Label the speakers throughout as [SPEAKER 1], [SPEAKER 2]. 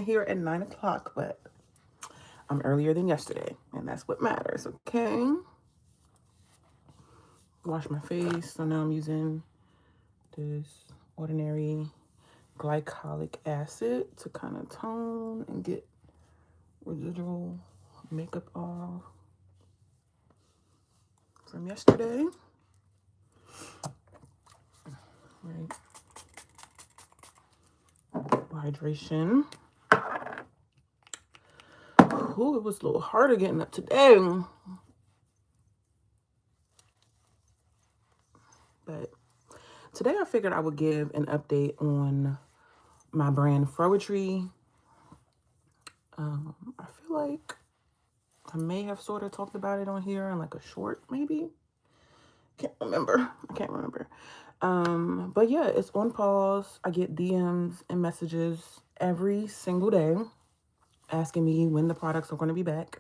[SPEAKER 1] here at 9 o'clock, but I'm earlier than yesterday, and that's what matters, okay? Wash my face. So now I'm using this ordinary glycolic acid to kind of tone and get residual makeup off from yesterday. Right. Hydration. Ooh, it was a little harder getting up today. But today I figured I would give an update on my brand Froetry. I feel like I may have sort of talked about it on here in like a short, maybe. I can't remember. But yeah, it's on pause. I get DMs and messages every single day asking me when the products are going to be back.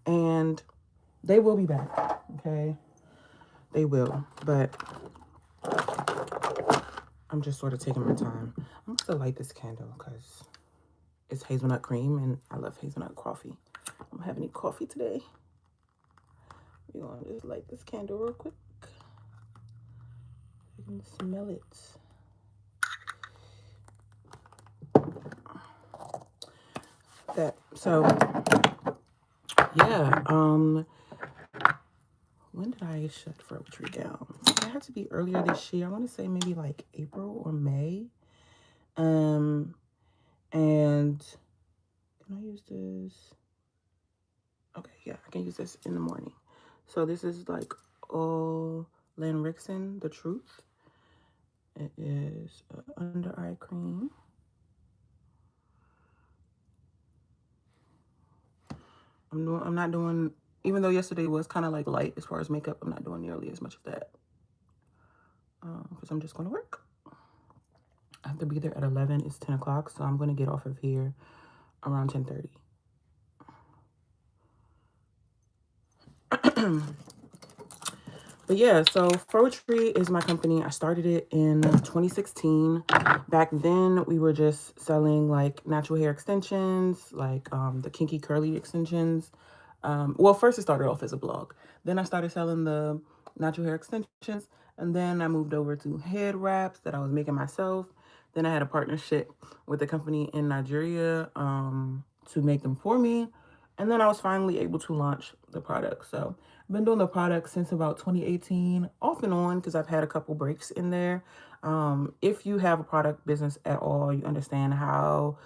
[SPEAKER 1] And they will be back, okay? They will. But I'm just sort of taking my time. I'm going to light this candle because it's hazelnut cream and I love hazelnut coffee. I don't have any coffee today. We're going to just light this candle real quick. You can smell it. So yeah, when did I shut Froetry down? It had to be earlier this year. I want to say maybe like April or May. And can I use this? Okay, yeah, I can use this in the morning. So this is like all Lanrixin, the truth. It is under eye cream. I'm not doing, even though yesterday was kind of like light as far as makeup, I'm not doing nearly as much of that. Because I'm just going to work. I have to be there at 11. It's 10 o'clock, so I'm going to get off of here around 10:30. But yeah, so Froetry is my company. I started it in 2016. Back then, we were just selling like natural hair extensions, like the kinky curly extensions. Well, first it started off as a blog. Then I started selling the natural hair extensions. And then I moved over to head wraps that I was making myself. Then I had a partnership with a company in Nigeria to make them for me. And then I was finally able to launch the product. So I've been doing the product since about 2018, off and on, because I've had a couple breaks in there. If you have a product business at all, you understand how,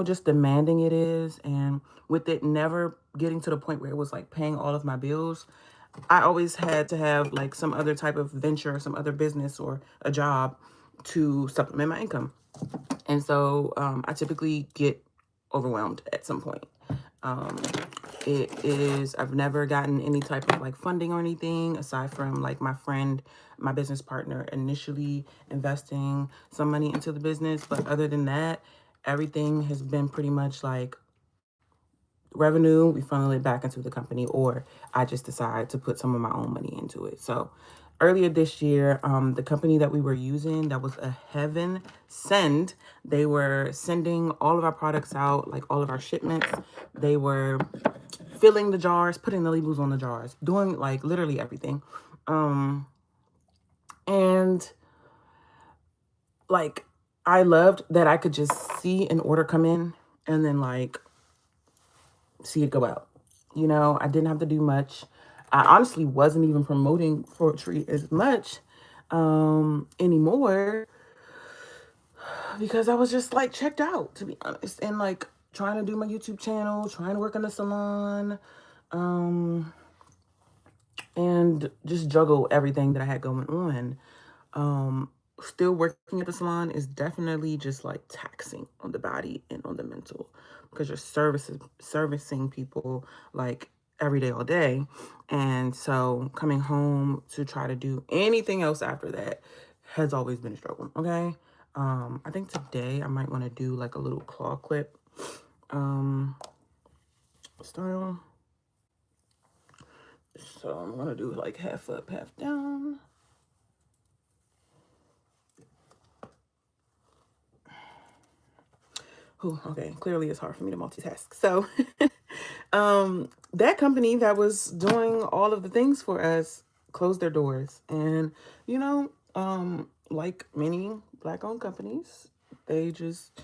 [SPEAKER 1] just demanding it is. And with it never getting to the point where it was like paying all of my bills, I always had to have like some other type of venture, some other business or a job to supplement my income. And so I typically get overwhelmed at some point. I've never gotten any type of like funding or anything aside from like my friend, my business partner initially investing some money into the business. But other than that, everything has been pretty much like revenue, we funnel it back into the company, or I just decide to put some of my own money into it. So earlier this year, the company that we were using, that was a heaven send. They were sending all of our products out, like all of our shipments. They were filling the jars, putting the labels on the jars, doing like literally everything. And like, I loved that I could just see an order come in and then like see it go out. I didn't have to do much. I honestly wasn't even promoting Froetry as much anymore because I was just like checked out, to be honest, and like trying to do my YouTube channel, trying to work in the salon, and just juggle everything that I had going on. Still working at the salon is definitely just like taxing on the body and on the mental because you're servicing people like every day, all day. And so coming home to try to do anything else after that has always been a struggle. Okay. I think today I might want to do like a little claw clip style. So I'm going to do like half up, half down. Okay, clearly it's hard for me to multitask. So that company that was doing all of the things for us closed their doors. And, like many Black-owned companies, they just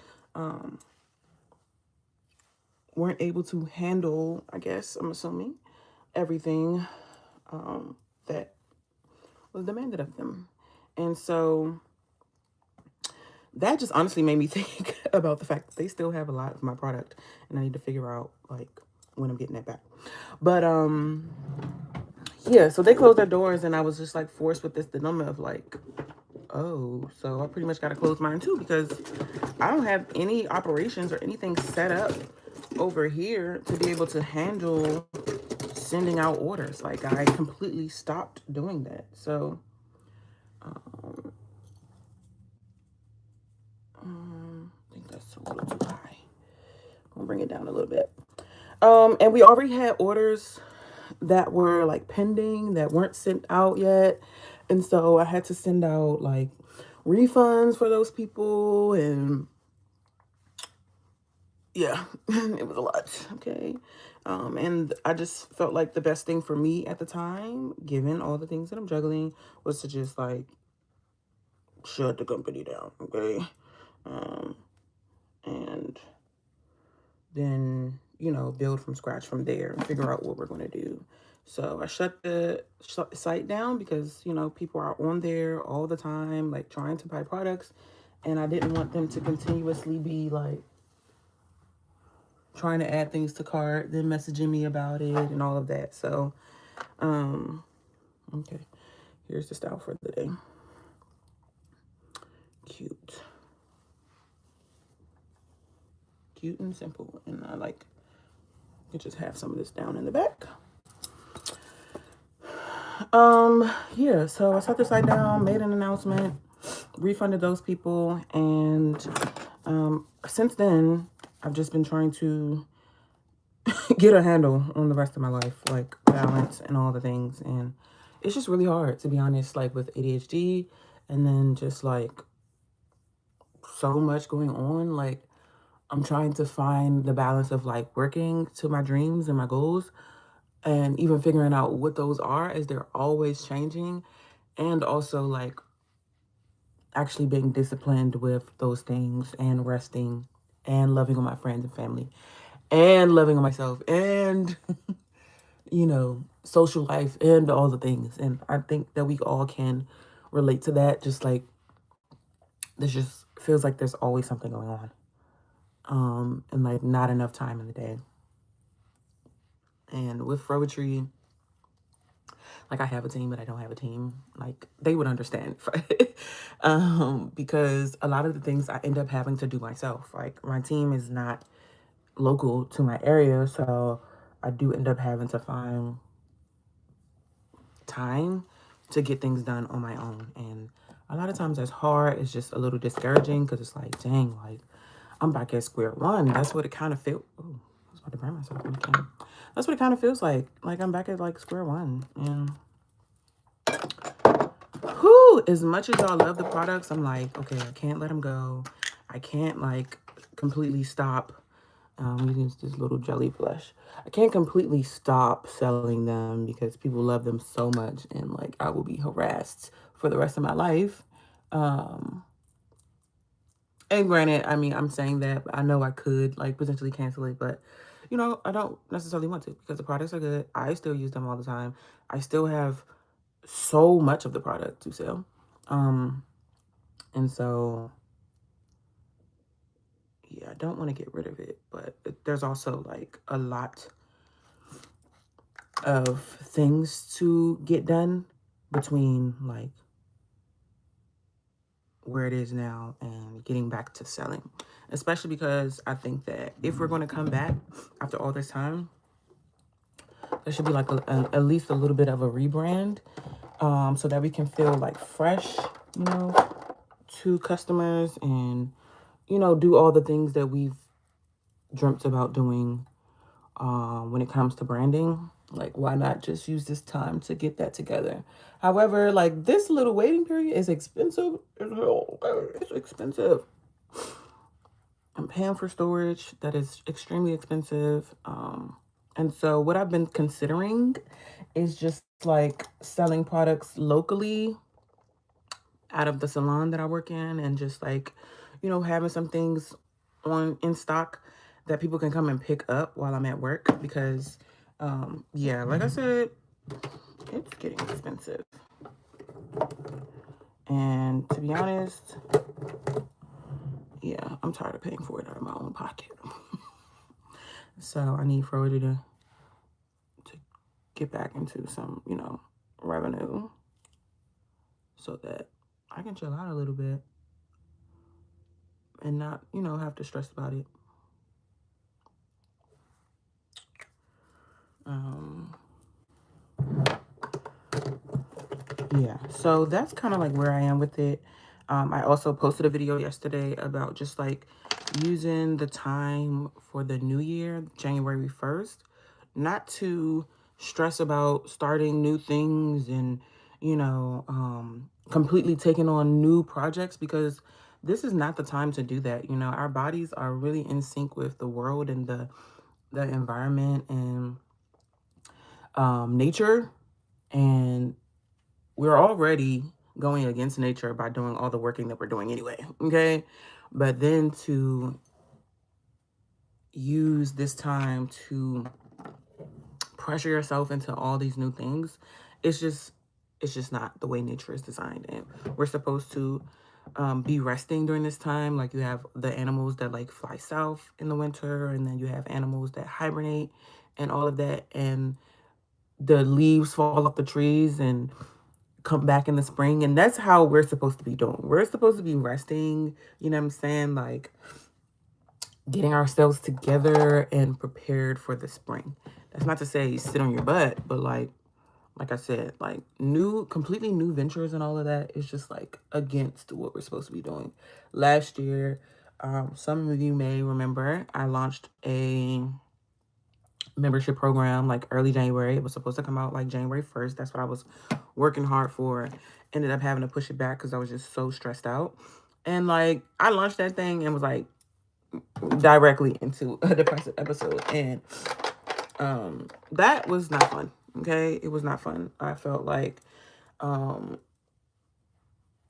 [SPEAKER 1] weren't able to handle, I guess, I'm assuming, everything that was demanded of them. And so that just honestly made me think about the fact that they still have a lot of my product, and I need to figure out like when I'm getting that back. But yeah, so they closed their doors, and I was just like forced with this dilemma of like, oh, so I pretty much got to close mine too, because I don't have any operations or anything set up over here to be able to handle sending out orders. Like, I completely stopped doing that. So I think that's a little too high. I'll bring it down a little bit. And we already had orders that were like pending that weren't sent out yet. And so I had to send out like refunds for those people, and yeah, it was a lot. Okay. And I just felt like the best thing for me at the time, given all the things that I'm juggling, was to just like shut the company down. Okay. And then, build from scratch from there and figure out what we're going to do. So I shut the site down because, people are on there all the time, like trying to buy products. And I didn't want them to continuously be like trying to add things to cart, then messaging me about it and all of that. So, okay, here's the style for the day. Cute. Cute and simple. And I like to just have some of this down in the back. Yeah, so I shut the site down, made an announcement, refunded those people, and since then I've just been trying to get a handle on the rest of my life, like balance and all the things. And it's just really hard, to be honest, like with ADHD and then just like so much going on. Like, I'm trying to find the balance of like working to my dreams and my goals, and even figuring out what those are, as they're always changing, and also like actually being disciplined with those things, and resting, and loving on my friends and family, and loving on myself, and social life, and all the things. And I think that we all can relate to that. Just like, this just feels like there's always something going on, and like not enough time in the day. And with Froetry, like, I have a team, but I don't have a team. Like, they would understand. Because a lot of the things I end up having to do myself. Like, my team is not local to my area, so I do end up having to find time to get things done on my own. And a lot of times that's hard. It's just a little discouraging, because it's like, dang, like, I'm back at square one. That's what it kind of feels. Oh, I was about to burn myself on the camera. That's what it kind of feels like. Like, I'm back at like square one. And as much as y'all love the products, I'm like, okay, I can't let them go. I can't like completely stop. Using this little jelly blush. I can't completely stop selling them because people love them so much, and like I will be harassed for the rest of my life. And granted, I mean, I'm saying that, but I know I could like potentially cancel it, but I don't necessarily want to, because the products are good. I still use them all the time. I still have so much of the product to sell. And so, yeah, I don't want to get rid of it, but there's also like a lot of things to get done between like where it is now and getting back to selling, especially because I think that if we're going to come back after all this time, there should be like at least a little bit of a rebrand, so that we can feel like fresh, to customers, and do all the things that we've dreamt about doing when it comes to branding. Like, why not just use this time to get that together? However, like, this little waiting period is expensive. It's expensive. I'm paying for storage that is extremely expensive. And so what I've been considering is just like selling products locally out of the salon that I work in, and just like, having some things on in stock that people can come and pick up while I'm at work, because yeah, like I said, it's getting expensive. And to be honest, yeah, I'm tired of paying for it out of my own pocket. So I need Froetry to get back into some, revenue, so that I can chill out a little bit and not, have to stress about it. Um, yeah, so that's kind of like where I am with it. I also posted a video yesterday about just like using the time for the new year, January 1st, not to stress about starting new things and, completely taking on new projects, because this is not the time to do that. Our bodies are really in sync with the world and the environment and nature, and we're already going against nature by doing all the working that we're doing anyway, okay? But then to use this time to pressure yourself into all these new things, it's just not the way nature is designed. And we're supposed to be resting during this time. Like, you have the animals that like fly south in the winter, and then you have animals that hibernate and all of that, and the leaves fall off the trees and come back in the spring. And that's how we're supposed to be doing. We're supposed to be resting, you know what I'm saying? Like, getting ourselves together and prepared for the spring. That's not to say sit on your butt, but like I said, like completely new ventures and all of that is just like against what we're supposed to be doing. Last year, some of you may remember, I launched a membership program like early January. It was supposed to come out like January 1st. That's what I was working hard for. Ended up having to push it back because I was just so stressed out. And like, I launched that thing and was like directly into a depressive episode. And that was not fun. Okay. It was not fun. I felt like,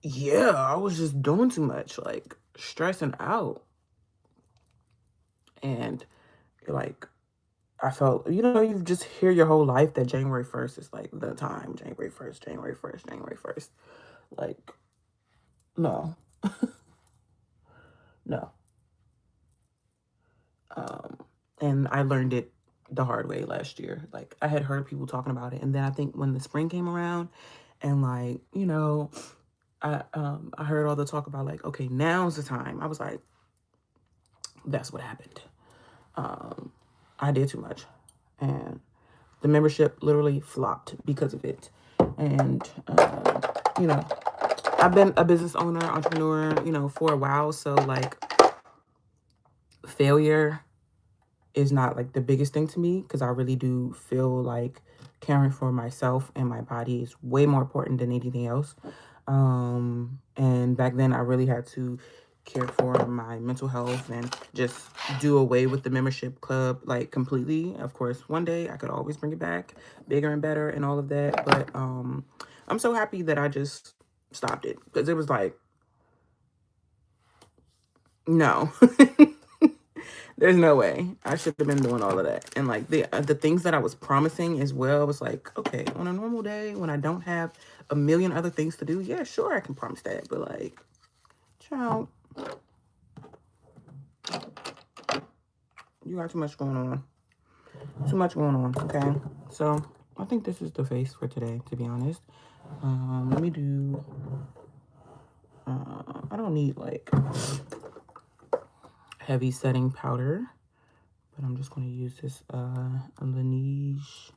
[SPEAKER 1] yeah, I was just doing too much, like stressing out. And like, I felt, you just hear your whole life that January 1st is like the time. January 1st, January 1st, January 1st. Like, no, no. And I learned it the hard way last year. Like, I had heard people talking about it. And then I think when the spring came around and like, I heard all the talk about like, okay, now's the time. I was like, that's what happened. I did too much. And the membership literally flopped because of it. And, you know, I've been a business owner, entrepreneur, for a while. So like, failure is not like the biggest thing to me, because I really do feel like caring for myself and my body is way more important than anything else. And back then I really had to care for my mental health and just do away with the membership club like completely. Of course, one day I could always bring it back bigger and better and all of that. But I'm so happy that I just stopped it, because it was like, no. There's no way. I should have been doing all of that. And like the things that I was promising as well was like, okay, on a normal day when I don't have a million other things to do, yeah, sure, I can promise that. But like, child, you got too much going on. Too much going on, okay? So I think this is the face for today, to be honest. Let me do, I don't need like heavy setting powder, but I'm just going to use this Laneige,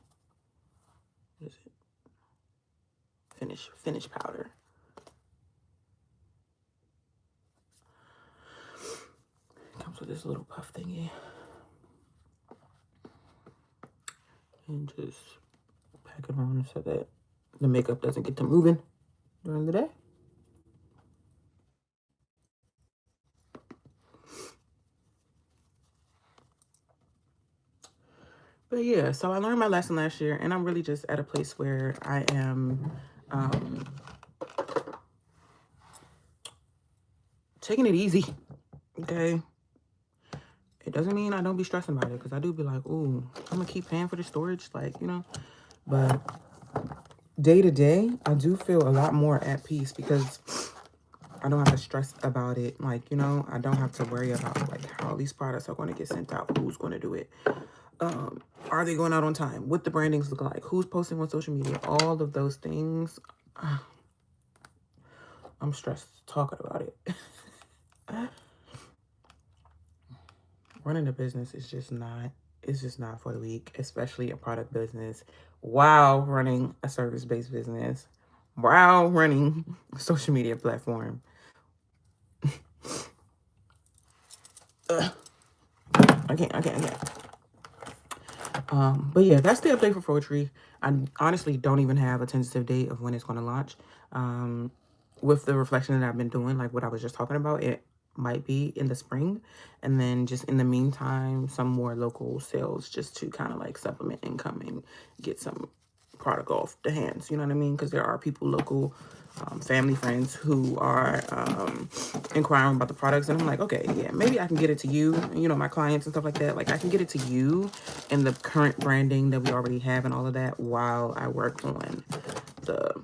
[SPEAKER 1] what is it? Finish powder. It comes with this little puff thingy. And just pack it on so that the makeup doesn't get to moving during the day. But yeah, so I learned my lesson last year, and I'm really just at a place where I am taking it easy. Okay. It doesn't mean I don't be stressing about it, because I do be like, ooh, I'm gonna keep paying for the storage, like, you know. But day to day, I do feel a lot more at peace because I don't have to stress about it. Like, you know, I don't have to worry about like how these products are going to get sent out, who's going to do it, are they going out on time, what the brandings look like, who's posting on social media, all of those things. I'm stressed talking about it. Running a business is just not, it's just not for the weak, especially a product business while running a service-based business, while running a social media platform. I can't. But yeah, that's the update for Froetry. I honestly don't even have a tentative date of when it's going to launch. With the reflection that I've been doing, like what I was just talking about, it might be in the spring. And then just in the meantime, some more local sales just to kind of like supplement income and get some product off the hands. You know what I mean? Because there are people local, family, friends who are inquiring about the products. And I'm like, okay, yeah, maybe I can get it to you. You know, my clients and stuff like that. Like I can get it to you and the current branding that we already have and all of that while I work on the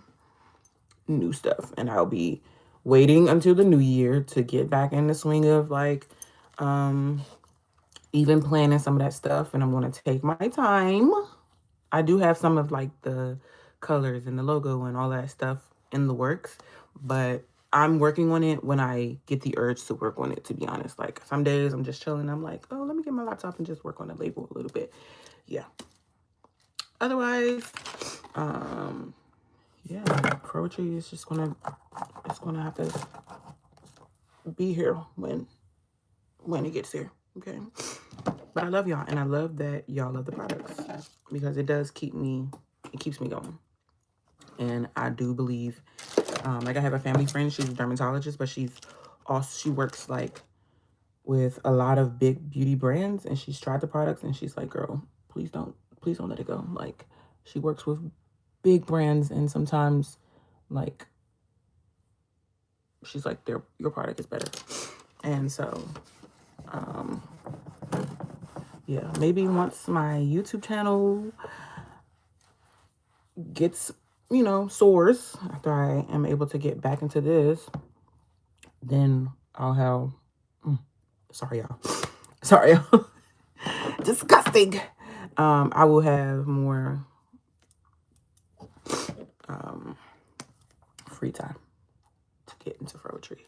[SPEAKER 1] new stuff. And I'll be waiting until the new year to get back in the swing of like even planning some of that stuff. And I'm going to take my time. I do have some of like the colors and the logo and all that stuff in the works, but I'm working on it when I get the urge to work on it, to be honest. Like some days I'm just chilling. I'm like, oh, let me get my laptop and just work on the label a little bit. Yeah. Otherwise, yeah, Froetry is just it's gonna have to be here when it gets here. Okay. But I love y'all, and I love that y'all love the products because it does keeps me going. And I do believe, like I have a family friend, she's a dermatologist, but she works like with a lot of big beauty brands, and she's tried the products and she's like, girl, please don't let it go. Like she works with big brands, and sometimes like she's like, your product is better. And so yeah, maybe once my YouTube channel gets, you know, soars, after I am able to get back into this, then I'll have sorry y'all disgusting. I will have more free time to get into Froetry.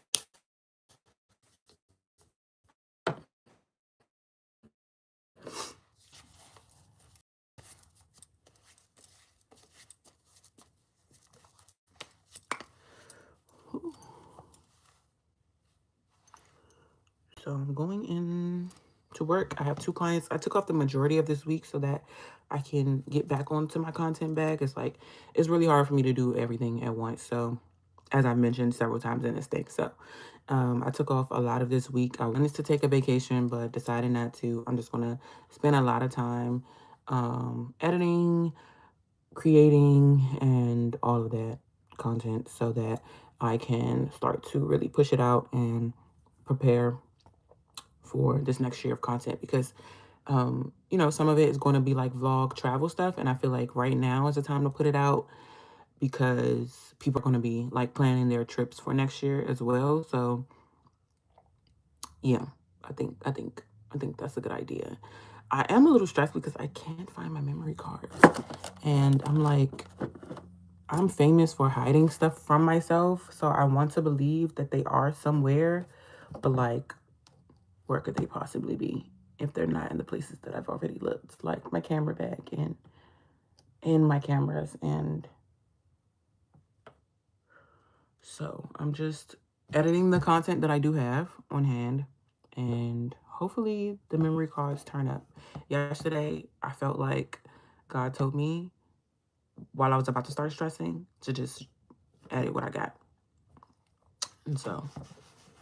[SPEAKER 1] So I'm going in to work. I have 2 clients. I took off the majority of this week so that I can get back onto my content bag. It's like, it's really hard for me to do everything at once. So as I mentioned several times in this thing. So I took off a lot of this week. I wanted to take a vacation, but decided not to. I'm just going to spend a lot of time editing, creating, and all of that content so that I can start to really push it out and prepare for this next year of content, because you know, some of it is going to be like vlog travel stuff, and I feel like right now is the time to put it out because people are going to be like planning their trips for next year as well. So yeah, I think that's a good idea. I am a little stressed because I can't find my memory cards, and I'm like, I'm famous for hiding stuff from myself, so I want to believe that they are somewhere, but like, where could they possibly be if they're not in the places that I've already looked, like my camera bag and in my cameras? And so I'm just editing the content that I do have on hand, and hopefully the memory cards turn up. Yesterday, I felt like God told me while I was about to start stressing to just edit what I got. And so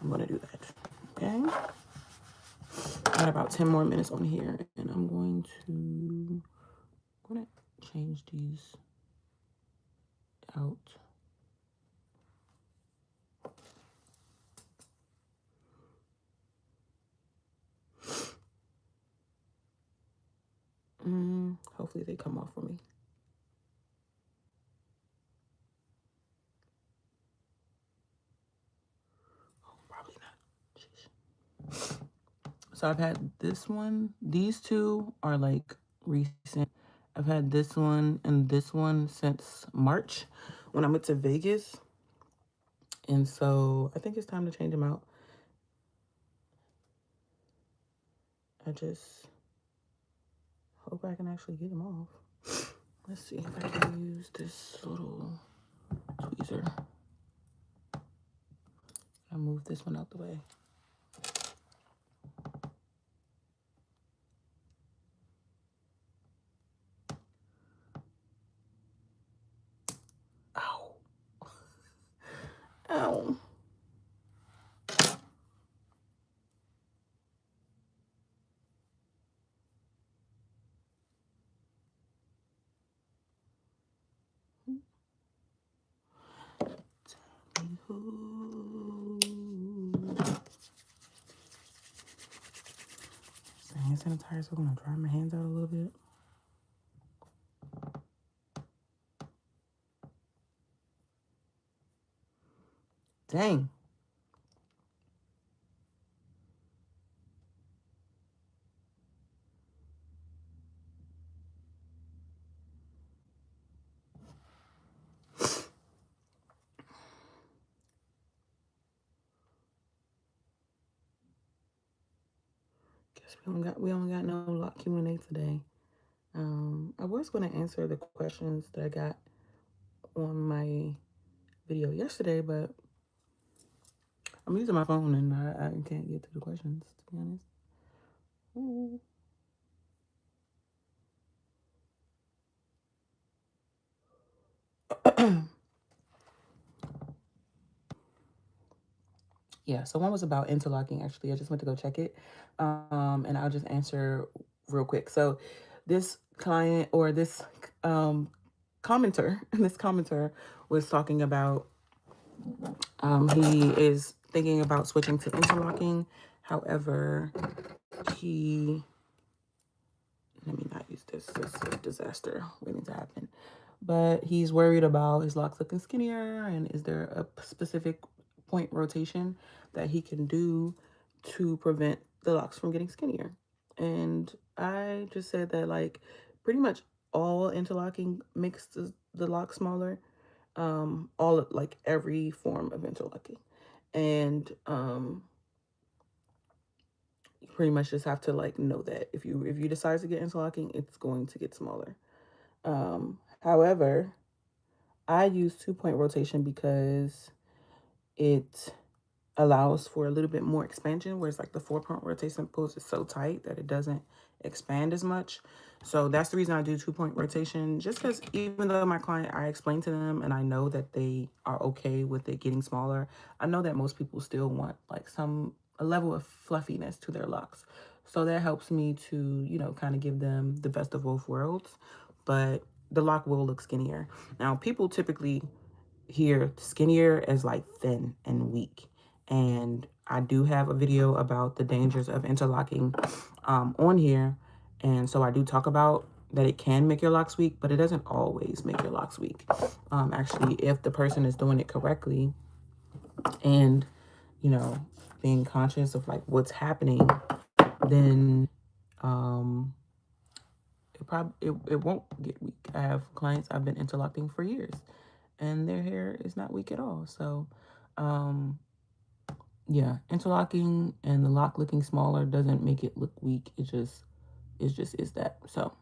[SPEAKER 1] I'm going to do that. Okay. Got about 10 more minutes on here, and I'm going to I'm gonna change these out. Hopefully they come off for me. Oh, probably not. Sheesh. So I've had this one. These two are like recent. I've had this one and this one since March when I went to Vegas. And so I think it's time to change them out. I just hope I can actually get them off. Let's see if I can use this little tweezer. I'll move this one out the way. Ow. Ow. Hand sanitizer, so I'm gonna dry my hands out a little bit. Dang. Guess we only got no lock Q&A today. I was gonna answer the questions that I got on my video yesterday, but I'm using my phone and I can't get to the questions, to be honest. Ooh. Yeah, so one was about interlocking, actually. I just went to go check it. And I'll just answer real quick. So this client or this commenter, this commenter was talking about he is thinking about switching to interlocking. However, let me not use this. This is a disaster waiting to happen. But he's worried about his locks looking skinnier, and is there a specific point rotation that he can do to prevent the locks from getting skinnier? And I just said that like pretty much all interlocking makes the lock smaller. All like every form of interlocking. And you pretty much just have to like know that if you decide to get interlocking, it's going to get smaller. However, I use 2-point rotation because it allows for a little bit more expansion, whereas like the 4-point rotation pulls is so tight that it doesn't expand as much. So that's the reason I do 2-point rotation, just because even though my client, I explain to them and I know that they are okay with it getting smaller, I know that most people still want like a level of fluffiness to their locks. So that helps me to, kind of give them the best of both worlds, but the lock will look skinnier. Now, people typically hear skinnier as like thin and weak. And I do have a video about the dangers of interlocking on here. And so I do talk about that it can make your locks weak, but it doesn't always make your locks weak. Actually, if the person is doing it correctly and, being conscious of like what's happening, then it won't get weak. I have clients I've been interlocking for years and their hair is not weak at all. So yeah, interlocking and the lock looking smaller doesn't make it look weak. It just is that. So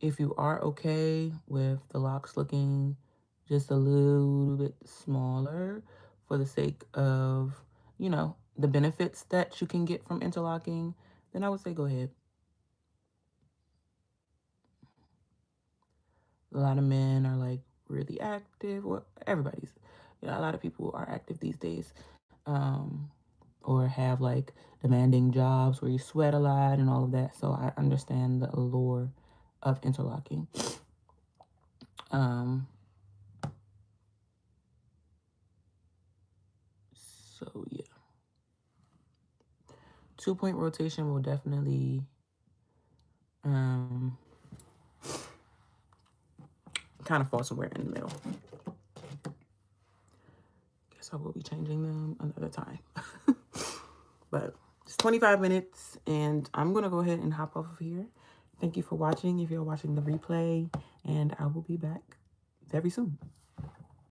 [SPEAKER 1] if you are okay with the locks looking just a little bit smaller for the sake of, the benefits that you can get from interlocking, then I would say go ahead. A lot of men are like really active. Well, everybody's, a lot of people are active these days. or have like demanding jobs where you sweat a lot and all of that. So I understand the allure of interlocking. So yeah, 2-point rotation will definitely kind of fall somewhere in the middle. Guess I will be changing them another time. But it's 25 minutes and I'm gonna go ahead and hop off of here. Thank you for watching if you're watching the replay, and I will be back very soon.